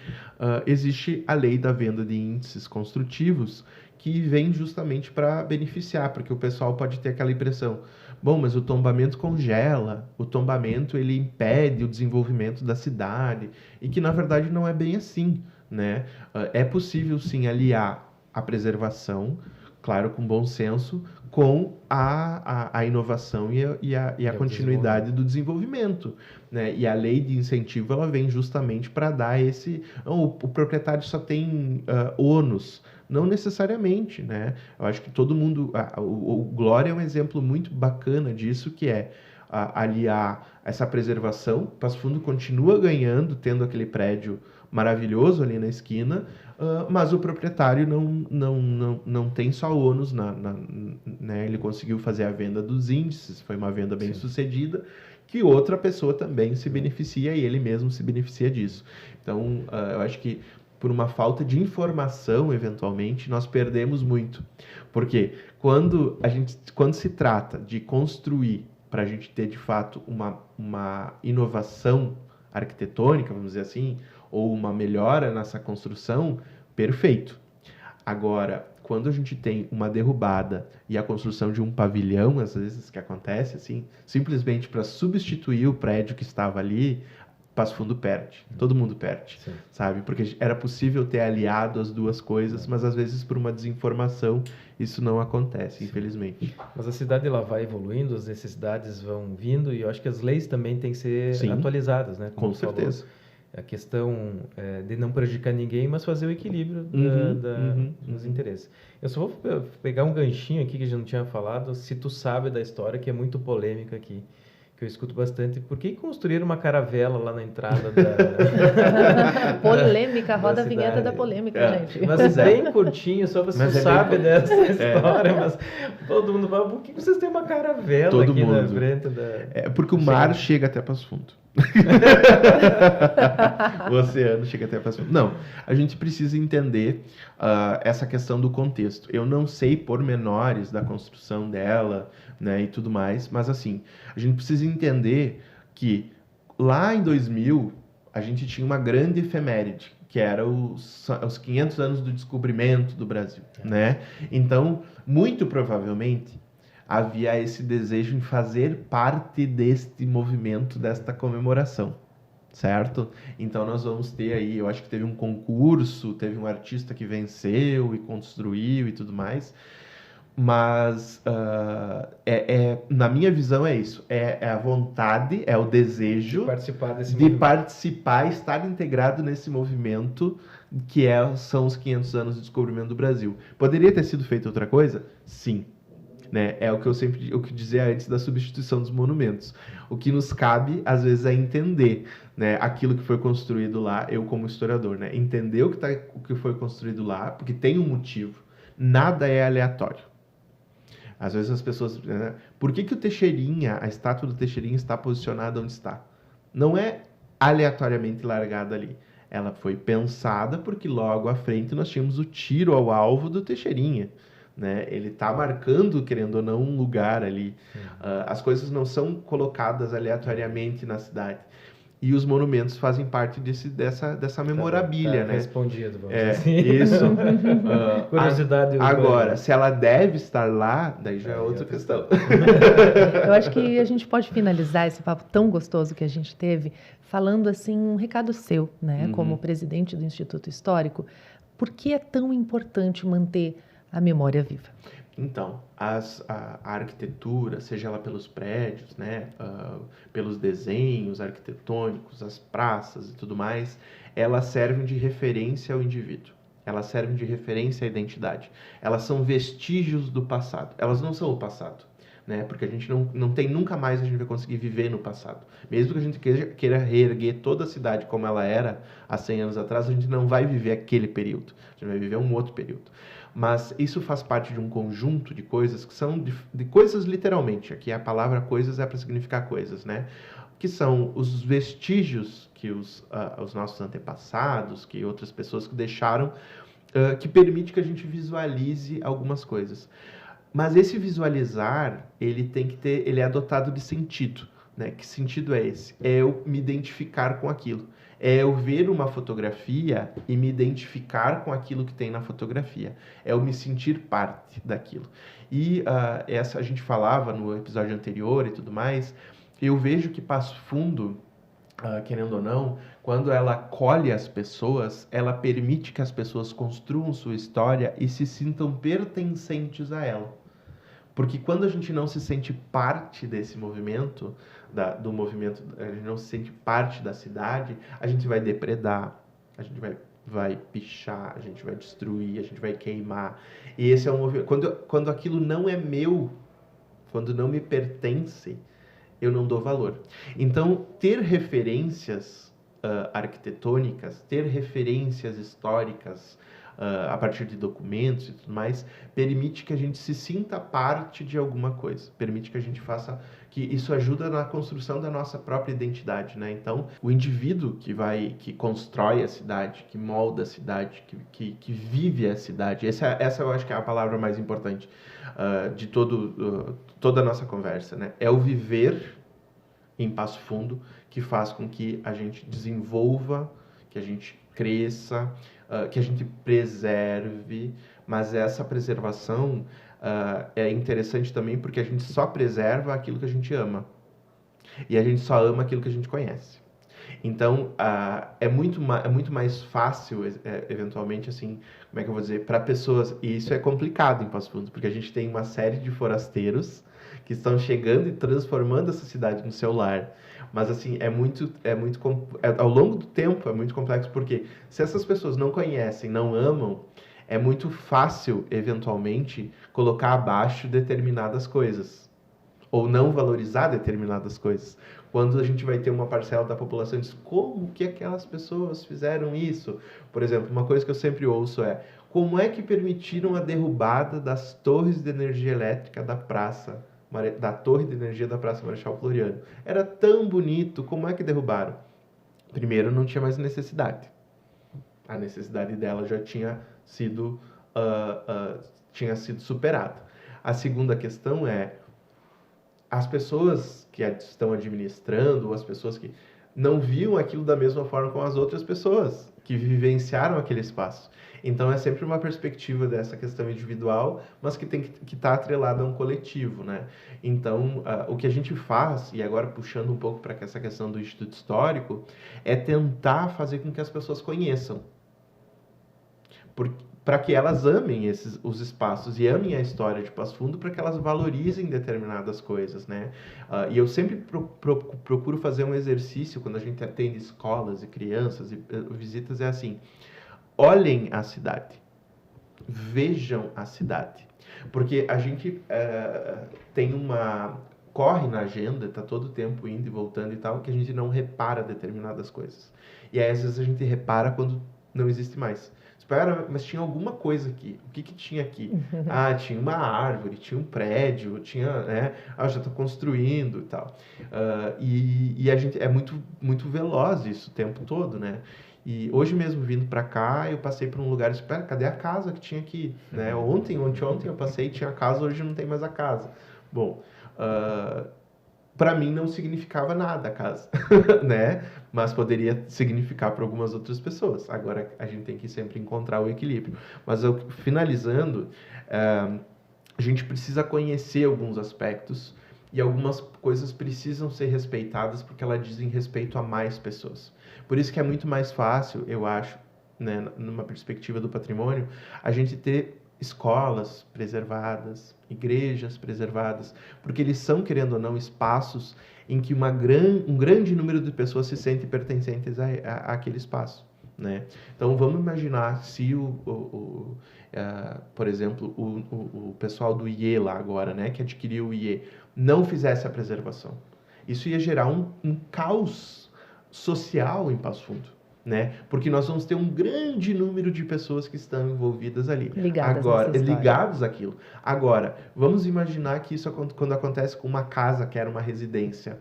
existe a lei da venda de índices construtivos, que vem justamente para beneficiar, porque o pessoal pode ter aquela impressão, bom, mas o tombamento congela, o tombamento ele impede o desenvolvimento da cidade, e que na verdade não é bem assim, né? É possível sim aliar a preservação, claro, com bom senso, com a inovação e a continuidade do desenvolvimento, né? E a lei de incentivo ela vem justamente para dar esse... o proprietário só tem ônus, não necessariamente, né? Eu acho que todo mundo... O Glória é um exemplo muito bacana disso, que é aliar essa preservação. Passo Fundo continua ganhando, tendo aquele prédio maravilhoso ali na esquina, mas o proprietário não tem só ônus, né? Ele conseguiu fazer a venda dos índices, foi uma venda bem sucedida, que outra pessoa também se beneficia e ele mesmo se beneficia disso. Então, eu acho que por uma falta de informação, eventualmente, nós perdemos muito. Porque quando se trata de construir para a gente ter, de fato, uma inovação arquitetônica, vamos dizer assim, ou uma melhora nessa construção, perfeito. Agora, quando a gente tem uma derrubada e a construção de um pavilhão, às vezes que acontece assim, simplesmente para substituir o prédio que estava ali, Passo Fundo perde, todo mundo perde, sim, sabe? Porque era possível ter aliado as duas coisas, mas às vezes por uma desinformação isso não acontece, sim, infelizmente. Mas a cidade ela vai evoluindo, as necessidades vão vindo e eu acho que as leis também têm que ser sim, atualizadas, né? Como com certeza. A questão de não prejudicar ninguém, mas fazer o equilíbrio dos interesses. Eu só vou pegar um ganchinho aqui que a gente não tinha falado, se tu sabe da história, que é muito polêmica aqui, que eu escuto bastante. Por que construir uma caravela lá na entrada da... Polêmica, roda a vinheta da polêmica, gente. Mas bem curtinho, só você sabe dessa história, mas todo mundo fala, por que vocês têm uma caravela todo aqui na frente da... É porque o mar chega até Passo Fundo. O oceano chega até Passo Fundo. Não, a gente precisa entender essa questão do contexto. Eu não sei pormenores da construção dela, né, e tudo mais, mas assim, a gente precisa entender que lá em 2000 a gente tinha uma grande efeméride, que era os 500 anos do descobrimento do Brasil, né? Então, muito provavelmente havia esse desejo em fazer parte deste movimento, desta comemoração, certo? Então nós vamos ter aí, eu acho que teve um concurso, teve um artista que venceu e construiu e tudo mais, mas na minha visão é isso, é a vontade, é o desejo de participar, estar integrado nesse movimento que são os 500 anos do descobrimento do Brasil. Poderia ter sido feito outra coisa? Sim. Né? É o que eu dizia antes da substituição dos monumentos. O que nos cabe, às vezes, é entender, né, aquilo que foi construído lá, eu como historiador, né, entender o que foi construído lá, porque tem um motivo. Nada é aleatório. Às vezes as pessoas... Né, por que o Teixeirinha, a estátua do Teixeirinha está posicionada onde está? Não é aleatoriamente largada ali. Ela foi pensada porque logo à frente nós tínhamos o tiro ao alvo do Teixeirinha, né? Ele está marcando, querendo ou não, um lugar ali. As coisas não são colocadas aleatoriamente na cidade. E os monumentos fazem parte dessa memorabilia, né? Respondido, vamos dizer assim. Isso. Curiosidade. Agora, se ela deve estar lá, daí já é outra questão. Eu acho que a gente pode finalizar esse papo tão gostoso que a gente teve falando assim um recado seu, né? Como presidente do Instituto Histórico. Por que é tão importante manter a memória viva? Então, a arquitetura, seja ela pelos prédios, né, pelos desenhos arquitetônicos, as praças e tudo mais, elas servem de referência ao indivíduo. Elas servem de referência à identidade. Elas são vestígios do passado. Elas não são o passado, né? Porque a gente não tem nunca mais a gente vai conseguir viver no passado. Mesmo que a gente queira reerguer toda a cidade como ela era há 100 anos atrás, a gente não vai viver aquele período. A gente vai viver um outro período. Mas isso faz parte de um conjunto de coisas que são de coisas literalmente. Aqui a palavra coisas é para significar coisas, né? Que são os vestígios que os nossos antepassados, que outras pessoas que deixaram, que permite que a gente visualize algumas coisas. Mas esse visualizar, ele é dotado de sentido, né? Que sentido é esse? É eu me identificar com aquilo. É eu ver uma fotografia e me identificar com aquilo que tem na fotografia. É eu me sentir parte daquilo. E essa a gente falava no episódio anterior e tudo mais, eu vejo que Passo Fundo, querendo ou não, quando ela acolhe as pessoas, ela permite que as pessoas construam sua história e se sintam pertencentes a ela. Porque quando a gente não se sente parte desse movimento, do movimento, a gente não se sente parte da cidade, a gente vai depredar, a gente vai pichar, a gente vai destruir, a gente vai queimar. E esse é um movimento. Quando aquilo não é meu, quando não me pertence, eu não dou valor. Então, ter referências arquitetônicas, ter referências históricas, a partir de documentos e tudo mais, permite que a gente se sinta parte de alguma coisa, permite que a gente faça, que isso ajuda na construção da nossa própria identidade, né? Então, o indivíduo que constrói a cidade, que molda a cidade, que vive a cidade, essa eu acho que é a palavra mais importante de toda a nossa conversa, né? É o viver em Passo Fundo que faz com que a gente desenvolva, que a gente cresça, que a gente preserve, mas essa preservação é interessante também porque a gente só preserva aquilo que a gente ama. E a gente só ama aquilo que a gente conhece. Então, é muito mais fácil, eventualmente, assim, como é que eu vou dizer, para pessoas, e isso é complicado em Passo Fundo, porque a gente tem uma série de forasteiros que estão chegando e transformando essa cidade no seu lar. Mas, assim, ao longo do tempo é muito complexo, porque se essas pessoas não conhecem, não amam, é muito fácil, eventualmente, colocar abaixo determinadas coisas. Ou não valorizar determinadas coisas. Quando a gente vai ter uma parcela da população que diz, como que aquelas pessoas fizeram isso? Por exemplo, uma coisa que eu sempre ouço é, como é que permitiram a derrubada das torres de energia elétrica da torre de energia da Praça Marechal Floriano? Era tão bonito, como é que derrubaram? Primeiro, não tinha mais necessidade. A necessidade dela já tinha sido superada. A segunda questão é, as pessoas que estão administrando, ou as pessoas que não viam aquilo da mesma forma como as outras pessoas que vivenciaram aquele espaço. Então, é sempre uma perspectiva dessa questão individual, mas que tem que estar atrelada a um coletivo, né? Então, o que a gente faz, e agora puxando um pouco para essa questão do Instituto Histórico, é tentar fazer com que as pessoas conheçam. Para que elas amem os espaços e amem a história de Passo Fundo, para que elas valorizem determinadas coisas, né? E eu sempre procuro fazer um exercício quando a gente atende escolas e crianças e visitas, é assim, olhem a cidade, vejam a cidade, porque a gente corre na agenda, está todo o tempo indo e voltando e tal, que a gente não repara determinadas coisas. E aí, às vezes, a gente repara quando não existe mais. Espera, mas tinha alguma coisa aqui. O que tinha aqui? Tinha uma árvore, tinha um prédio, tinha, né? Já está construindo e tal. E a gente é muito, muito veloz isso o tempo todo, né? E hoje mesmo, vindo para cá, eu passei por um lugar e disse, pera, cadê a casa que tinha aqui? Né? Ontem eu passei, tinha a casa, hoje não tem mais a casa. Bom, para mim não significava nada a casa, né? Mas poderia significar para algumas outras pessoas. Agora a gente tem que sempre encontrar o equilíbrio. Mas finalizando, a gente precisa conhecer alguns aspectos e algumas coisas precisam ser respeitadas porque elas dizem respeito a mais pessoas. Por isso que é muito mais fácil, eu acho, né, numa perspectiva do patrimônio, a gente ter escolas preservadas, igrejas preservadas, porque eles são, querendo ou não, espaços em que um grande número de pessoas se sentem pertencentes àquele espaço, né? Então, vamos imaginar se, por exemplo, o pessoal do IE lá agora, né, que adquiriu o IE, não fizesse a preservação. Isso ia gerar um caos social em Passo Fundo, né? Porque nós vamos ter um grande número de pessoas que estão envolvidas ali. Ligados àquilo. Agora, vamos imaginar que isso quando acontece com uma casa que era uma residência.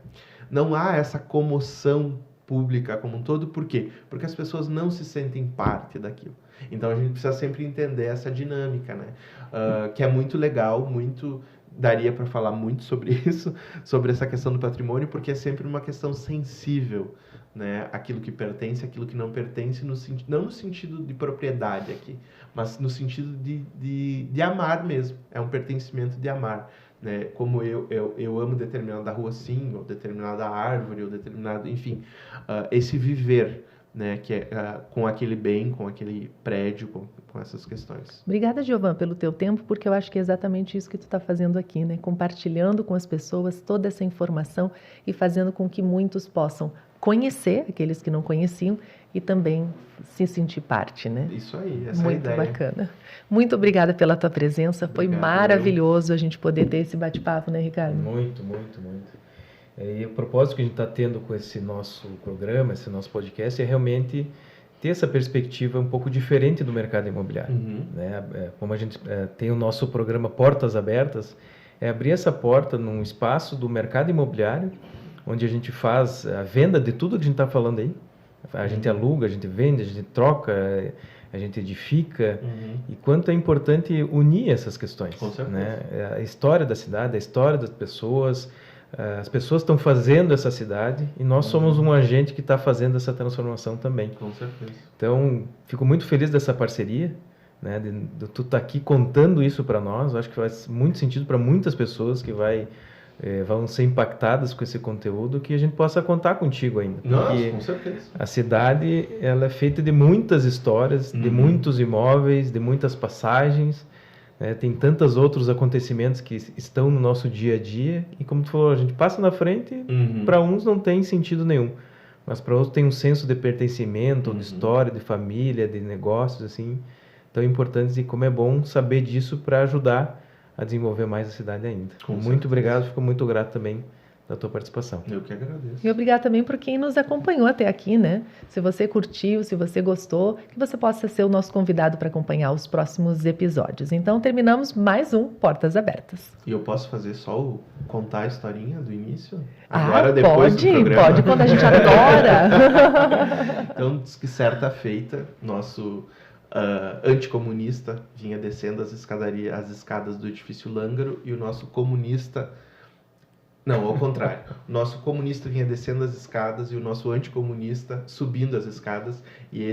Não há essa comoção pública como um todo, por quê? Porque as pessoas não se sentem parte daquilo. Então, a gente precisa sempre entender essa dinâmica, né? Que é muito legal, daria para falar muito sobre isso, sobre essa questão do patrimônio, porque é sempre uma questão sensível, né? Aquilo que pertence, aquilo que não pertence, não no sentido de propriedade aqui, mas no sentido de amar mesmo. É um pertencimento de amar, né? Como eu amo determinada rua, sim, ou determinada árvore, ou determinado, enfim, esse viver, né, que é com aquele bem, com aquele prédio, com essas questões. Obrigada, Giovan, pelo teu tempo, porque eu acho que é exatamente isso que tu está fazendo aqui, né? Compartilhando com as pessoas toda essa informação e fazendo com que muitos possam conhecer, aqueles que não conheciam, e também se sentir parte, né? Isso aí, essa muito é a ideia. Muito bacana. Muito obrigada pela tua presença, foi maravilhoso a gente poder ter esse bate-papo, né, Ricardo? Muito. E o propósito que a gente está tendo com esse nosso programa, esse nosso podcast, é realmente ter essa perspectiva um pouco diferente do mercado imobiliário. Né? Como a gente tem o nosso programa Portas Abertas, é abrir essa porta num espaço do mercado imobiliário, onde a gente faz a venda de tudo que a gente está falando aí. A gente aluga, a gente vende, a gente troca, a gente edifica. E quanto é importante unir essas questões. Com certeza. Né? A história da cidade, a história das pessoas. As pessoas estão fazendo essa cidade e nós somos um agente que está fazendo essa transformação também. Com certeza. Então, fico muito feliz dessa parceria, né, de tu estar aqui contando isso para nós. Acho que faz muito sentido para muitas pessoas que vão ser impactadas com esse conteúdo, que a gente possa contar contigo ainda. Nossa, com certeza. A cidade, ela é feita de muitas histórias, de muitos imóveis, de muitas passagens. Tem tantos outros acontecimentos que estão no nosso dia a dia e, como tu falou, a gente passa na frente, para uns não tem sentido nenhum, mas para outros tem um senso de pertencimento, de história, de família, de negócios, assim, tão importantes, e como é bom saber disso para ajudar a desenvolver mais a cidade ainda. Muito obrigado, fico muito grato também da tua participação. Eu que agradeço. E obrigado também por quem nos acompanhou até aqui, né? Se você curtiu, se você gostou, que você possa ser o nosso convidado para acompanhar os próximos episódios. Então, terminamos mais um Portas Abertas. E eu posso fazer só contar a historinha do início? Agora, depois do programa? Pode, quando a gente adora. Então, diz que certa feita, nosso anticomunista vinha descendo as escadas do edifício Lângaro, e o nosso comunista... Não, ao contrário. O nosso comunista vinha descendo as escadas e o nosso anticomunista subindo as escadas. E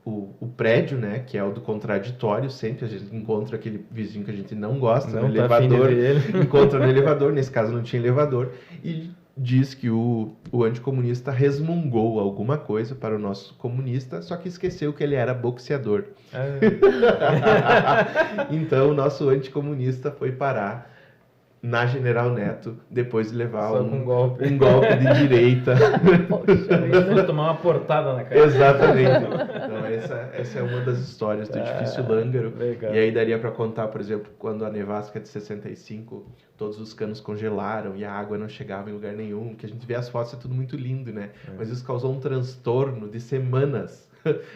o prédio, né, que é o do contraditório, sempre a gente encontra aquele vizinho que a gente não gosta no elevador. Encontra no elevador, nesse caso não tinha elevador. E diz que o anticomunista resmungou alguma coisa para o nosso comunista, só que esqueceu que ele era boxeador. Então o nosso anticomunista foi parar na General Neto, depois de levar um golpe de direita. Poxa, tomar uma portada na cara. Exatamente. Então, essa é uma das histórias do edifício Lângaro. Legal. E aí daria para contar, por exemplo, quando a nevasca de 65, todos os canos congelaram e a água não chegava em lugar nenhum, que a gente vê as fotos, é tudo muito lindo, né? Mas isso causou um transtorno de semanas.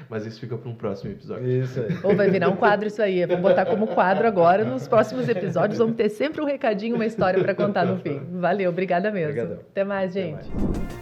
Mas isso fica para um próximo episódio. Isso aí. Ou vai virar um quadro isso aí. Vamos botar como quadro agora. Nos próximos episódios vamos ter sempre um recadinho, uma história para contar no fim. Valeu, obrigada mesmo. Obrigadão. Até mais, gente. Até mais.